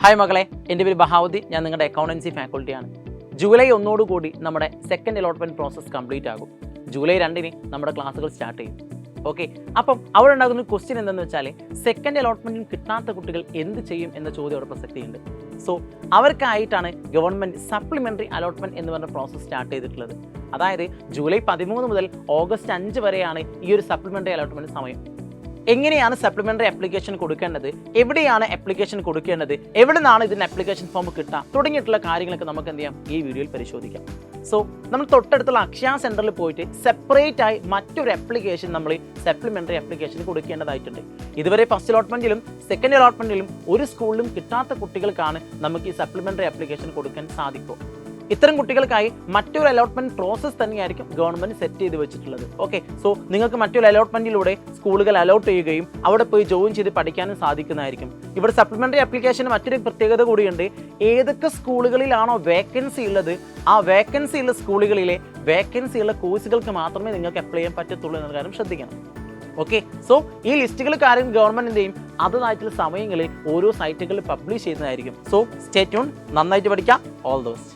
Hi മകളെ, എൻ്റെ പേര് ബഹാവുദ്ദീൻ. ഞാൻ നിങ്ങളുടെ അക്കൗണ്ടൻസി ഫാക്കൽറ്റിയാണ്. ജൂലൈ 1 കൂടി നമ്മുടെ സെക്കൻഡ് അലോട്ട്മെൻറ്റ് പ്രോസസ്സ് കംപ്ലീറ്റ് ആകും. ജൂലൈ 2 നമ്മുടെ ക്ലാസ്സുകൾ സ്റ്റാർട്ട് ചെയ്യും. ഓക്കെ, അപ്പം അവിടെ ഉണ്ടാകുന്ന ക്വസ്റ്റ്യൻ എന്തെന്ന് വെച്ചാൽ സെക്കൻഡ് അലോട്ട്മെൻറ്റിന് കിട്ടാത്ത കുട്ടികൾ എന്ത് ചെയ്യും എന്ന ചോദ്യം അവിടെ പ്രസക്തിയുണ്ട്. സോ അവർക്കായിട്ടാണ് ഗവൺമെൻറ് സപ്ലിമെൻ്ററി അലോട്ട്മെൻറ്റ് എന്ന് പറഞ്ഞ പ്രോസസ്സ് സ്റ്റാർട്ട് ചെയ്തിട്ടുള്ളത്. അതായത് ജൂലൈ 13 മുതൽ ഓഗസ്റ്റ് 5 വരെയാണ് ഈ ഒരു സപ്ലിമെൻ്ററി അലോട്ട്മെൻറ്റ് സമയം. എങ്ങനെയാണ് സപ്ലിമെൻ്ററി ആപ്ലിക്കേഷൻ കൊടുക്കേണ്ടത്, എവിടെയാണ് ആപ്ലിക്കേഷൻ കൊടുക്കേണ്ടത്, എവിടെ നിന്നാണ് ഇതിൻ്റെ ആപ്ലിക്കേഷൻ ഫോം കിട്ടുക തുടങ്ങിയിട്ടുള്ള കാര്യങ്ങളൊക്കെ നമുക്ക് എന്ത് ചെയ്യാം, ഈ വീഡിയോയിൽ പരിശോധിക്കാം. സോ നമ്മൾ തൊട്ടടുത്തുള്ള അക്ഷയ സെൻറ്ററിൽ പോയിട്ട് സെപ്പറേറ്റ് ആയി മറ്റൊരു ആപ്ലിക്കേഷൻ നമ്മൾ സപ്ലിമെൻ്ററി ആപ്ലിക്കേഷൻ കൊടുക്കേണ്ടതായിട്ടുണ്ട്. ഇതുവരെ ഫസ്റ്റ് അലോട്ട്മെൻറ്റിലും സെക്കൻഡ് അലോട്ട്മെൻറ്റിലും ഒരു സ്കൂളിലും കിട്ടാത്ത കുട്ടികൾക്കാണ് നമുക്ക് ഈ സപ്ലിമെൻ്ററി ആപ്ലിക്കേഷൻ കൊടുക്കാൻ സാധിക്കും. ഇത്തരം കുട്ടികൾക്കായി മറ്റൊരു അലോട്ട്മെന്റ് പ്രോസസ്സ് തന്നെയായിരിക്കും ഗവൺമെന്റ് സെറ്റ് ചെയ്ത് വെച്ചിട്ടുള്ളത്. ഓക്കെ, സോ നിങ്ങൾക്ക് മറ്റൊരു അലോട്ട്മെന്റിലൂടെ സ്കൂളുകൾ അലോട്ട് ചെയ്യുകയും അവിടെ പോയി ജോയിൻ ചെയ്ത് പഠിക്കാനും സാധിക്കുന്നതായിരിക്കും. ഇവിടെ സപ്ലിമെന്ററി ആപ്ലിക്കേഷന് മറ്റൊരു പ്രത്യേകത കൂടിയുണ്ട്. ഏതൊക്കെ സ്കൂളുകളിലാണോ വേക്കൻസി ഉള്ളത്, ആ വേക്കൻസി ഉള്ള സ്കൂളുകളിലെ വേക്കൻസി ഉള്ള കോഴ്സുകൾക്ക് മാത്രമേ നിങ്ങൾക്ക് അപ്ലൈ ചെയ്യാൻ പറ്റത്തുള്ളൂ എന്ന കാര്യം ശ്രദ്ധിക്കണം. ഓക്കെ, സോ ഈ ലിസ്റ്റുകൾ കാര്യം ഗവൺമെന്റ് എന്ത് ചെയ്യും, അതതായിട്ടുള്ള സമയങ്ങളിൽ ഓരോ സൈറ്റുകളിൽ പബ്ലിഷ് ചെയ്യുന്നതായിരിക്കും. സോ സ്റ്റേ ട്യൂൺ, നന്നായിട്ട് പഠിക്കാം. All the best.